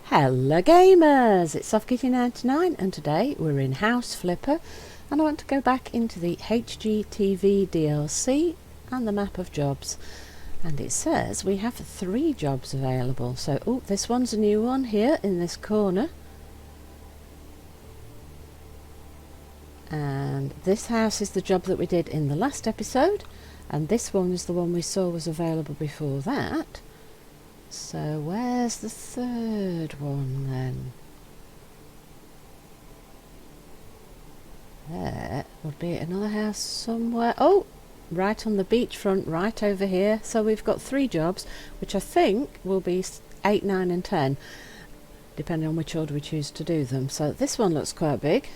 Hello gamers, it's SoftKitty99 and today we're in House Flipper and I want to go back into the HGTV DLC and the map of jobs, and it says we have 3 jobs available. So this one's a new one here in this corner, and this house is the job that we did in the last episode, and this one is the one we saw was available before that. So where's the third one then? There would be another house somewhere. Oh, right on the beachfront, right over here. So we've got 3 jobs, which I think will be 8, 9 and 10, depending on which order we choose to do them. So this one looks quite big.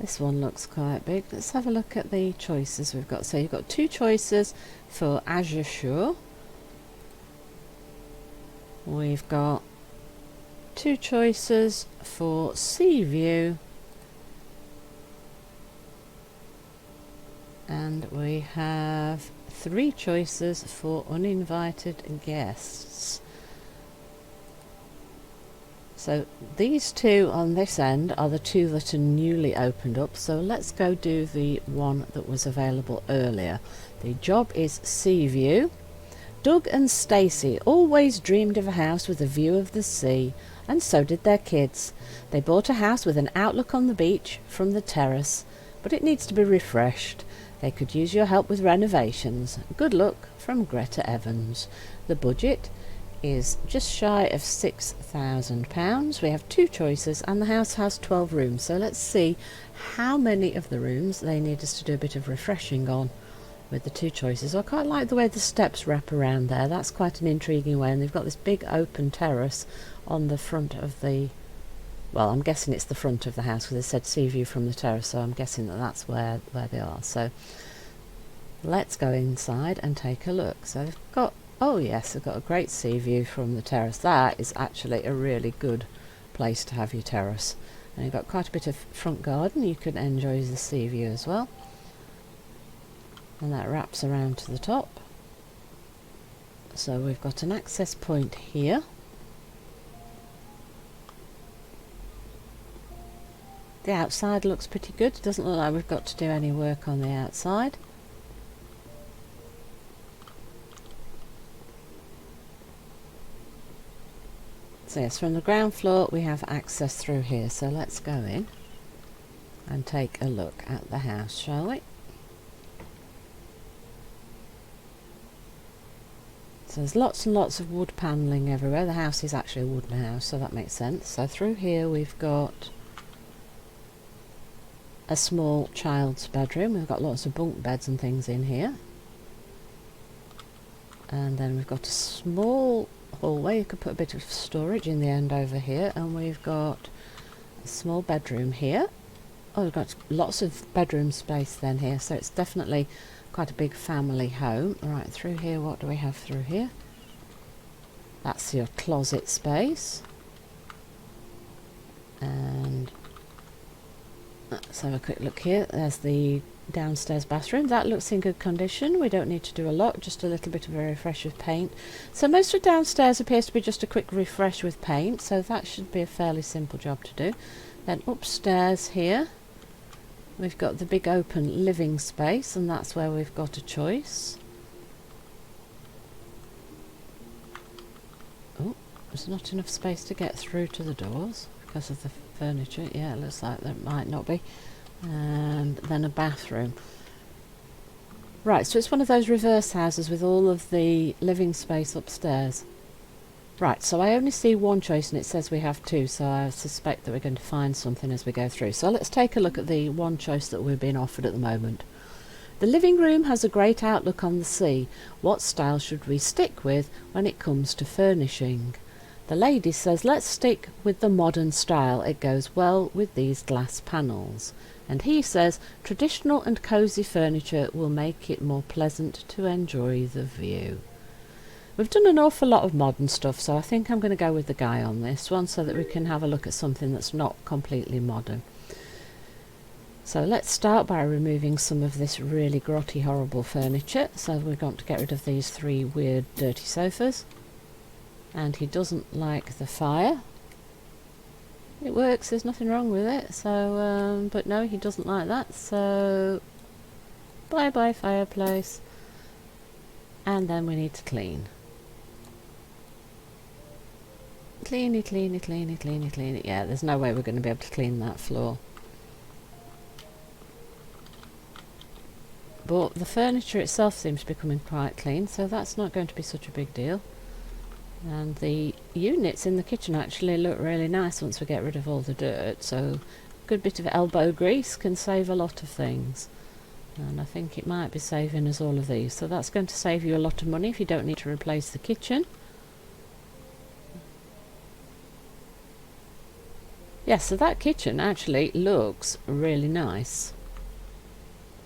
This one looks quite big. Let's have a look at the choices we've got. So you've got 2 choices for Azure Shore. We've got 2 choices for Sea View, and we have 3 choices for Uninvited Guests. So these 2 on this end are the 2 that are newly opened up, so let's go do the one that was available earlier. The job is Sea View. Doug and Stacy always dreamed of a house with a view of the sea, and so did their kids. They bought a house with an outlook on the beach from the terrace, but it needs to be refreshed. They could use your help with renovations. Good luck, from Greta Evans. The budget is just shy of £6,000. We have 2 choices and the house has 12 rooms, so let's see how many of the rooms they need us to do a bit of refreshing on with the 2 choices. I quite like the way the steps wrap around there. That's quite an intriguing way, and they've got this big open terrace on the front of the, well, I'm guessing it's the front of the house because they said sea view from the terrace, so I'm guessing that that's where they are. So let's go inside and take a look. So they've got, oh yes, they've got a great sea view from the terrace. That is actually a really good place to have your terrace, and you've got quite a bit of front garden. You can enjoy the sea view as well. And that wraps around to the top. So we've got an access point here. The outside looks pretty good. It doesn't look like we've got to do any work on the outside. So yes, from the ground floor we have access through here. So let's go in and take a look at the house, shall we? So there's lots and lots of wood panelling everywhere. The house is actually a wooden house, so that makes sense. So through here we've got a small child's bedroom. We've got lots of bunk beds and things in here. And then we've got a small hallway. You could put a bit of storage in the end over here. And we've got a small bedroom here. Oh, we've got lots of bedroom space then here, so it's definitely quite a big family home. Right, through here, what do we have through here? That's your closet space. And let's have a quick look here. There's the downstairs bathroom. That looks in good condition. We don't need to do a lot, just a little bit of a refresh with paint. So most of downstairs appears to be just a quick refresh with paint, so that should be a fairly simple job to do. Then upstairs here we've got the big open living space, and that's where we've got a choice. Oh, there's not enough space to get through to the doors because of the furniture. Yeah, it looks like there might not be. And then a bathroom. Right, so it's one of those reverse houses with all of the living space upstairs. Right, so I only see 1 choice and it says we have 2, so I suspect that we're going to find something as we go through. So let's take a look at the 1 choice that we're being offered at the moment. The living room has a great outlook on the sea. What style should we stick with when it comes to furnishing? The lady says let's stick with the modern style. It goes well with these glass panels. And he says traditional and cosy furniture will make it more pleasant to enjoy the view. We've done an awful lot of modern stuff, so I think I'm going to go with the guy on this one so that we can have a look at something that's not completely modern. So let's start by removing some of this really grotty, horrible furniture. So we're going to get rid of these 3 weird, dirty sofas. and he doesn't like the fire. It works, there's nothing wrong with it, so but no, he doesn't like that, so bye bye fireplace. And then we need to clean. Clean it, clean it, clean it, clean it, clean it. Yeah, there's no way we're going to be able to clean that floor. But the furniture itself seems to be coming quite clean, so that's not going to be such a big deal. And the units in the kitchen actually look really nice once we get rid of all the dirt, so a good bit of elbow grease can save a lot of things. And I think it might be saving us all of these, so that's going to save you a lot of money if you don't need to replace the kitchen. Yes, so that kitchen actually looks really nice.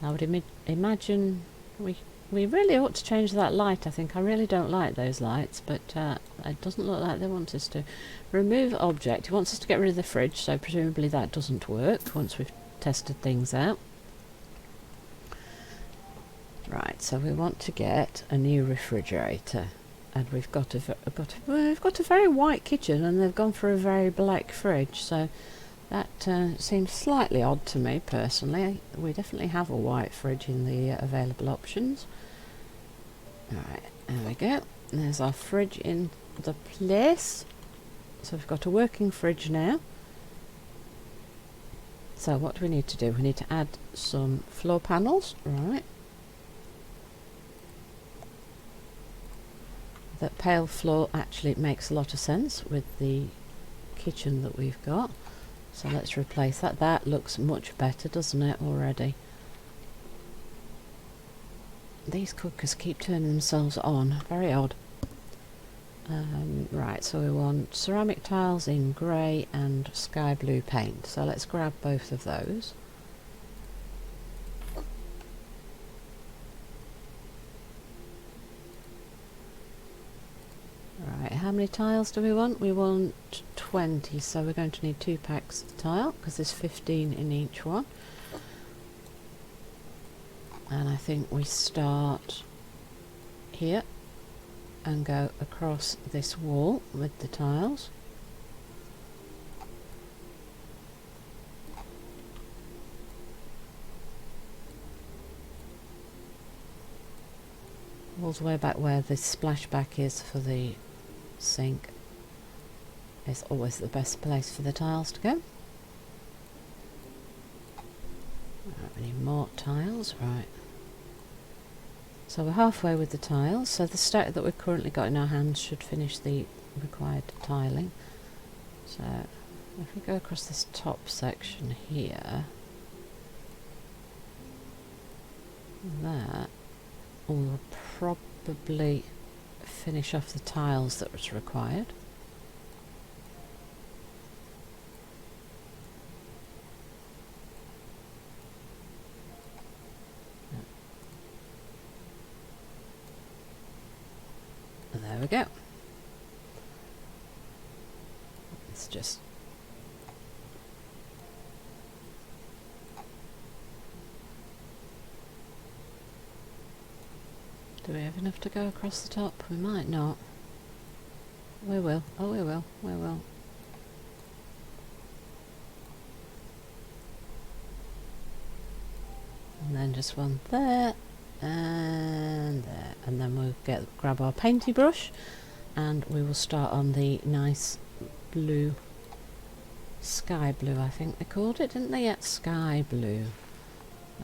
I would imagine we really ought to change that light. I think I really don't like those lights, but it doesn't look like they want us to. Remove object. It wants us to get rid of the fridge, so presumably that doesn't work once we've tested things out. Right, so we want to get a new refrigerator, and we've got a very white kitchen, and they've gone for a very black fridge, so that seems slightly odd to me personally. We definitely have a white fridge in the available options. Alright, there we go. There's our fridge in the place. So we've got a working fridge now. So what do we need to do? We need to add some floor panels. Right. The pale floor actually makes a lot of sense with the kitchen that we've got. So let's replace that. That looks much better, doesn't it, already? These cookers keep turning themselves on. Very odd. Right, so we want ceramic tiles in grey and sky blue paint. So let's grab both of those. Right, how many tiles do we want? We want 20, so we're going to need 2 packs of tile because there's 15 in each one. And I think we start here and go across this wall with the tiles. All the way back where the splashback is for the sink is always the best place for the tiles to go. Right, we need more tiles, right. So we're halfway with the tiles, so the stack that we've currently got in our hands should finish the required tiling. So if we go across this top section here, that will probably finish off the tiles that was required. There we go. It's just do we have enough to go across the top? We might not. We will. Oh, we will. We will. And then just one there and there, and then we'll grab our painty brush and we will start on the nice blue, sky blue I think they called it, didn't they? Yeah, sky blue.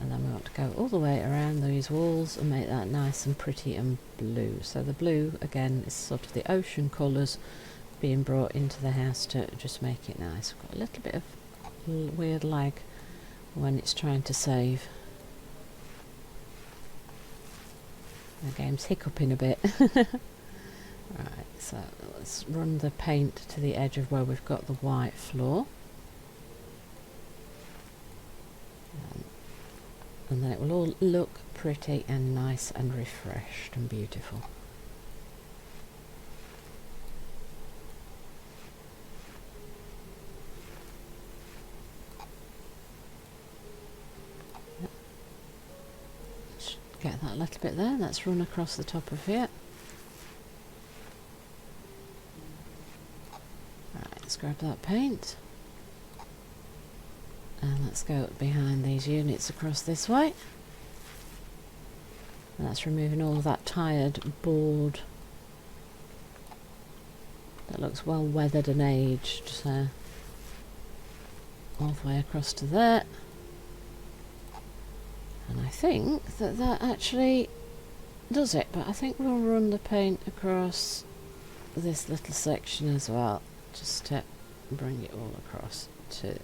And then we want to go all the way around these walls and make that nice and pretty and blue. So the blue again is sort of the ocean colours being brought into the house to just make it nice. We've got a little bit of weird lag when it's trying to save. The game's hiccuping a bit. Right, so let's run the paint to the edge of where we've got the white floor. And then it will all look pretty and nice and refreshed and beautiful. Let's get that little bit there. Let's run across the top of here. grab that paint. And let's go behind these units across this way. And that's removing all of that tired board that looks well weathered and aged. So all the way across to there. And I think that that actually does it, but I think we'll run the paint across this little section as well, just to bring it all across to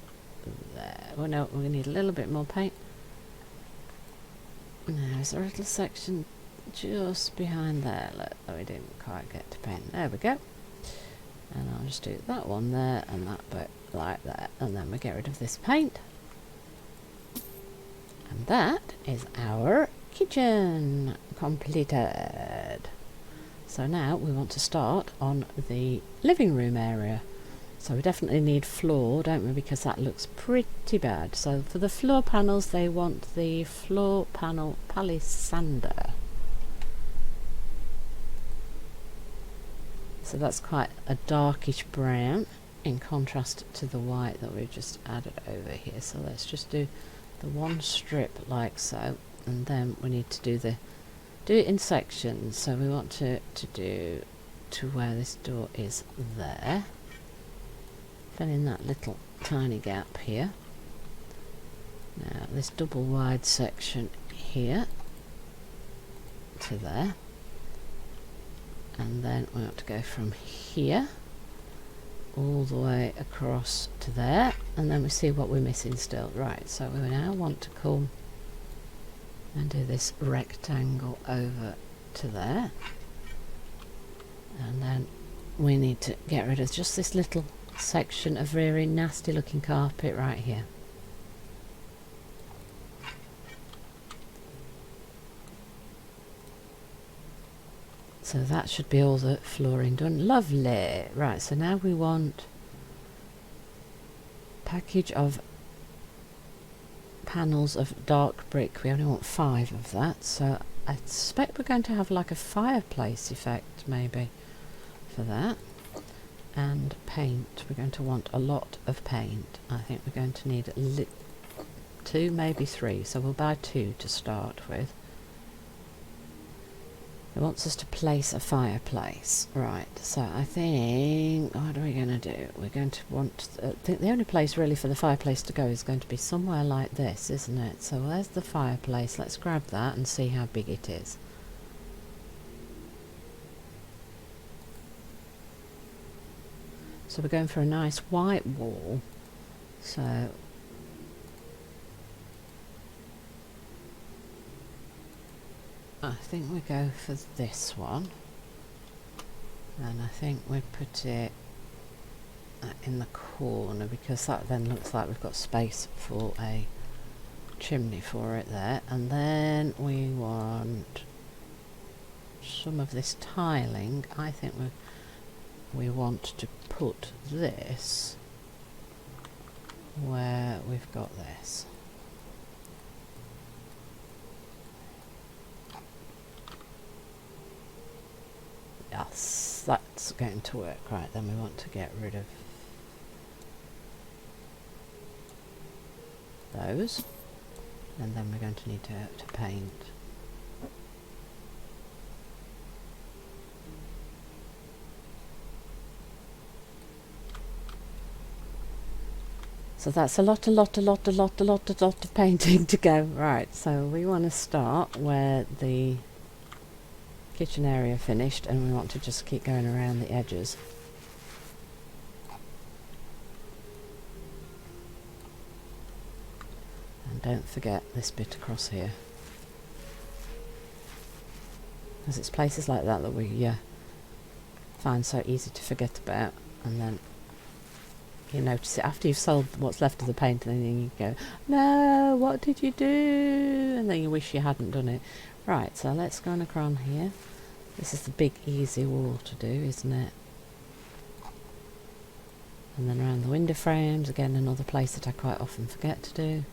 there. Oh no, we're going to need a little bit more paint. Now, there's a little section just behind there. Look, oh, we didn't quite get to paint. There we go. And I'll just do that one there and that bit like that. And then we get rid of this paint. And that is our kitchen completed. So now we want to start on the living room area. So we definitely need floor, don't we, because that looks pretty bad. So for the floor panels, they want the floor panel palisander. So that's quite a darkish brown in contrast to the white that we've just added over here. So let's just do the one strip like so, and then we need to do it in sections. So we want to do to where this door is there. Fill in that little tiny gap here. Now this double wide section here to there, and then we want to go from here all the way across to there, and then we see what we're missing still. Right, so we now want to come and do this rectangle over to there, and then we need to get rid of just this little section of very nasty looking carpet right here. So that should be all the flooring done. Lovely. Right, so now we want package of panels of dark brick. We only want 5 of that, so I suspect we're going to have like a fireplace effect maybe for that. And paint, we're going to want a lot of paint. I think we're going to need 2, maybe 3, so we'll buy 2 to start with. It wants us to place a fireplace. Right, so I think, what are we going to do? We're going to want, I think the only place really for the fireplace to go is going to be somewhere like this, isn't it? So there's the fireplace. Let's grab that and see how big it is. So we're going for a nice white wall. So I think we go for this one, and I think we put it in the corner, because that then looks like we've got space for a chimney for it there. And then we want some of this tiling. I think we want to put this where we've got this. Yes, that's going to work. Right, then we want to get rid of those, and then we're going to need to paint. So that's a lot of painting to go. Right, so we want to start where the kitchen area finished, and we want to just keep going around the edges. And don't forget this bit across here, because it's places like that that we find so easy to forget about, and then you notice it after you've sold what's left of the paint, and then you go, no, what did you do? And then you wish you hadn't done it. Right, so let's go on across here. This is the big easy wall to do, isn't it? And then around the window frames, again another place that I quite often forget to do.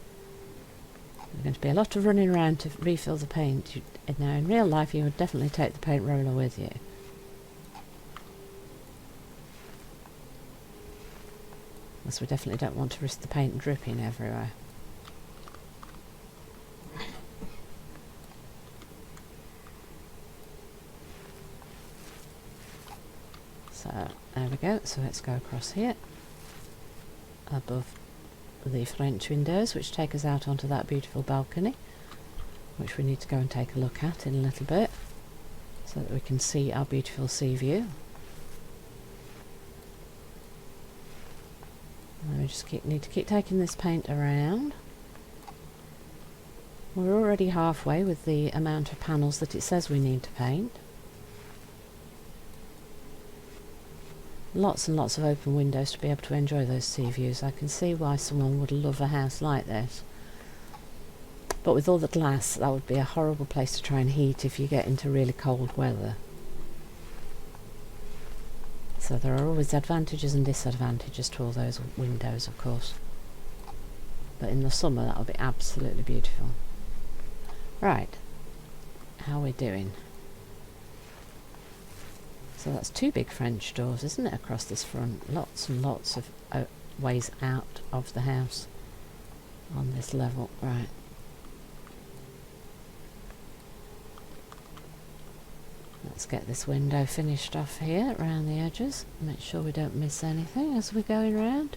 There's going to be a lot of running around to refill the paint. Now in real life you would definitely take the paint roller with you. As we definitely don't want to risk the paint dripping everywhere. So there we go. So let's go across here above the French windows, which take us out onto that beautiful balcony, which we need to go and take a look at in a little bit so that we can see our beautiful sea view. And we just need to keep taking this paint around. We're already halfway with the amount of panels that it says we need to paint. Lots and lots of open windows to be able to enjoy those sea views. I can see why someone would love a house like this. But with all the glass, that would be a horrible place to try and heat if you get into really cold weather. So there are always advantages and disadvantages to all those windows, of course. But in the summer, that would be absolutely beautiful. Right, how are we doing? So that's 2 big French doors, isn't it, across this front? Lots and lots of ways out of the house on this level. Right. Let's get this window finished off here around the edges. Make sure we don't miss anything as we're going around.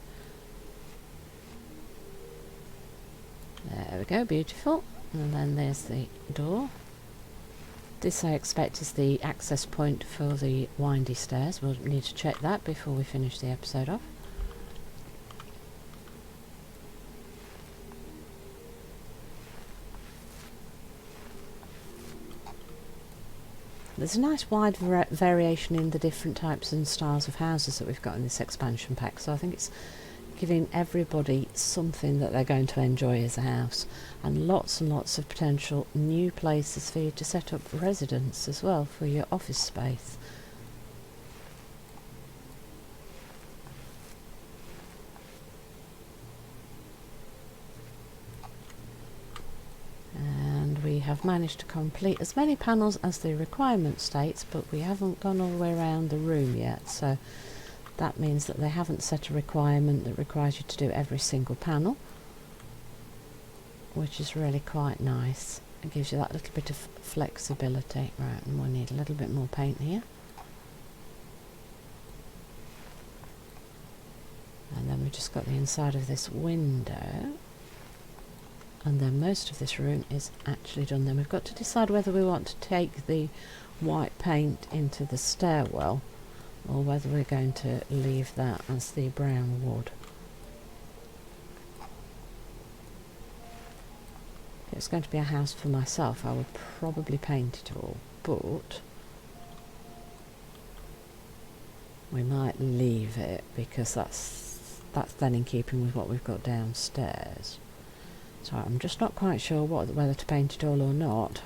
There we go, beautiful. And then there's the door. This, I expect, is the access point for the windy stairs. We'll need to check that before we finish the episode off. There's a nice wide variation in the different types and styles of houses that we've got in this expansion pack, so I think it's giving everybody something that they're going to enjoy as a house, and lots of potential new places for you to set up residence as well for your office space. And we have managed to complete as many panels as the requirement states, but we haven't gone all the way around the room yet, so that means that they haven't set a requirement that requires you to do every single panel, which is really quite nice. It gives you that little bit of flexibility. Right, and we'll need a little bit more paint here. And then we've just got the inside of this window. And then most of this room is actually done. Then we've got to decide whether we want to take the white paint into the stairwell or whether we're going to leave that as the brown wood. If it's going to be a house for myself, I would probably paint it all, but we might leave it because that's then in keeping with what we've got downstairs. So I'm just not quite sure whether to paint it all or not.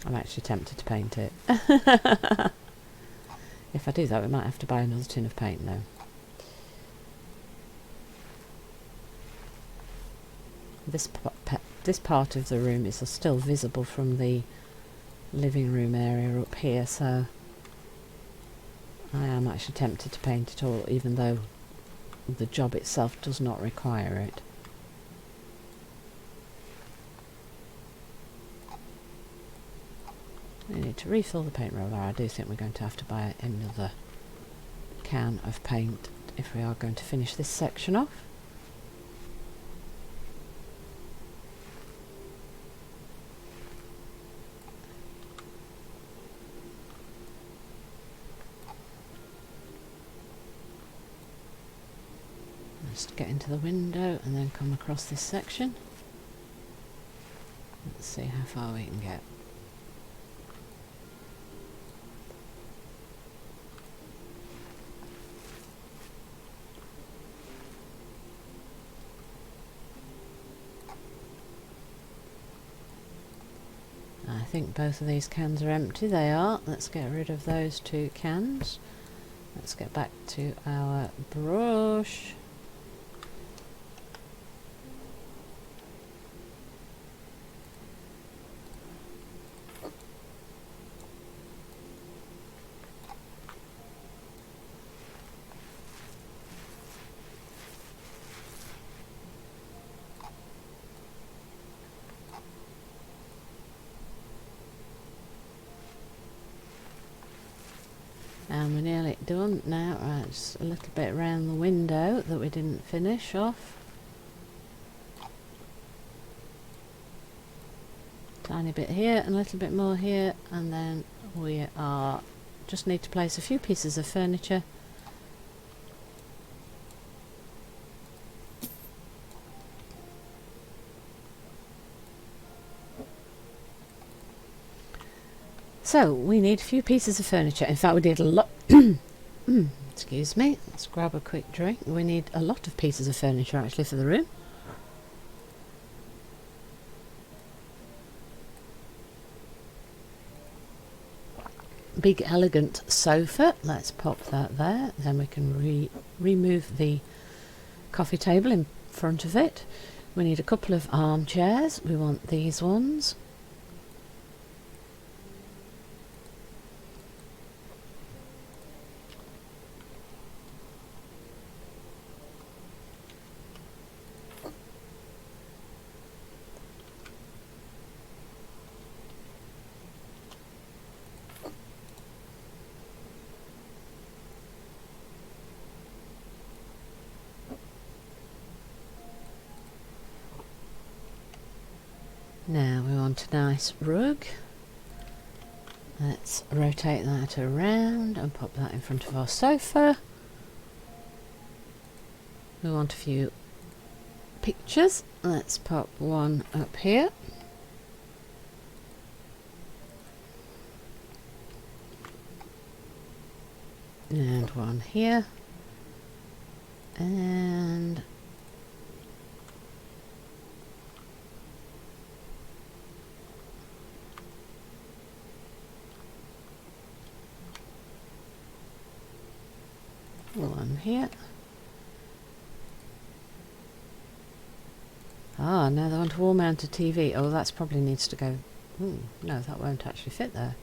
I'm actually tempted to paint it. If I do that, we might have to buy another tin of paint though. This part of the room is still visible from the living room area up here, so I am actually tempted to paint it all, even though the job itself does not require it. We need to refill the paint roller. I do think we're going to have to buy another can of paint if we are going to finish this section off. Just get into the window and then come across this section. Let's see how far we can get. I think both of these cans are empty. They are. Let's get rid of those 2 cans. Let's get back to our brush. And we're nearly done now. Right, just a little bit around the window that we didn't finish off. Tiny bit here and a little bit more here, and then we are just need to place a few pieces of furniture. So we need a few pieces of furniture. In fact, we did a lot. Excuse me, let's grab a quick drink. We need a lot of pieces of furniture actually for the room. Big elegant sofa, let's pop that there. Then we can remove the coffee table in front of it. We need a couple of armchairs. We want these ones. Now we want a nice rug. Let's rotate that around and pop that in front of our sofa. We want a few pictures. Let's pop one up here. And one here. And one here. Ah, now they want a wall mounted TV. Oh, that's probably needs to go. No, that won't actually fit there.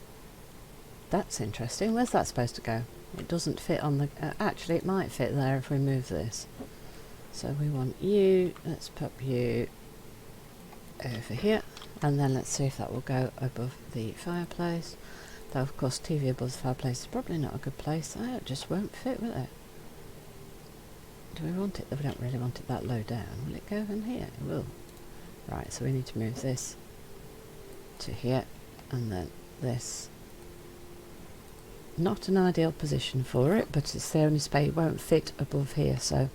That's interesting. Where's that supposed to go? It doesn't fit on the... actually, it might fit there if we move this. So we want you. Let's pop you over here. And then let's see if that will go above the fireplace. Though, of course, TV above the fireplace is probably not a good place. It just won't fit, will it? Do we want it? We don't really want it that low down. Will it go in here? It will. Right, so we need to move this to here, and then this. Not an ideal position for it, but it's the only space. It won't fit above here, so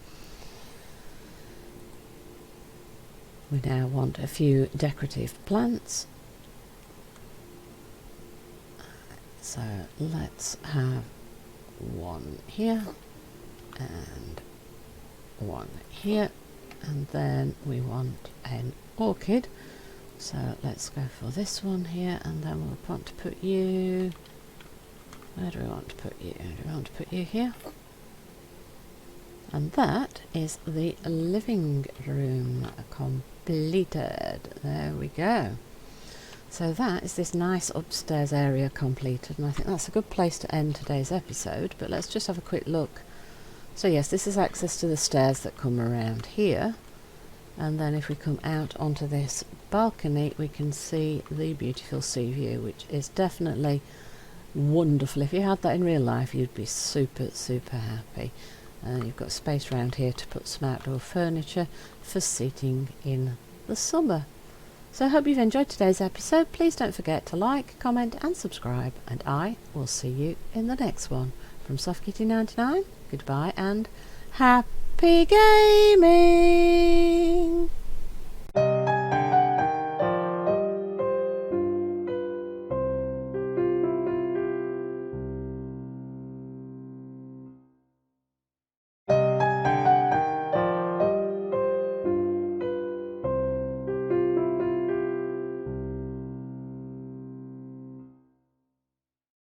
we now want a few decorative plants. So let's have one here and one here, and then we want an orchid, so let's go for this one here, and then we'll want to put you, where do we want to put you? Do we want to put you here? And that is the living room completed. There we go. So that is this nice upstairs area completed, and I think that's a good place to end today's episode. But let's just have a quick look. So yes, this is access to the stairs that come around here, and then if we come out onto this balcony we can see the beautiful sea view, which is definitely wonderful. If you had that in real life you'd be super happy. You've got space around here to put some outdoor furniture for seating in the summer. So I hope you've enjoyed today's episode. Please don't forget to like, comment and subscribe, and I will see you in the next one. From SoftKitty99, goodbye and happy gaming!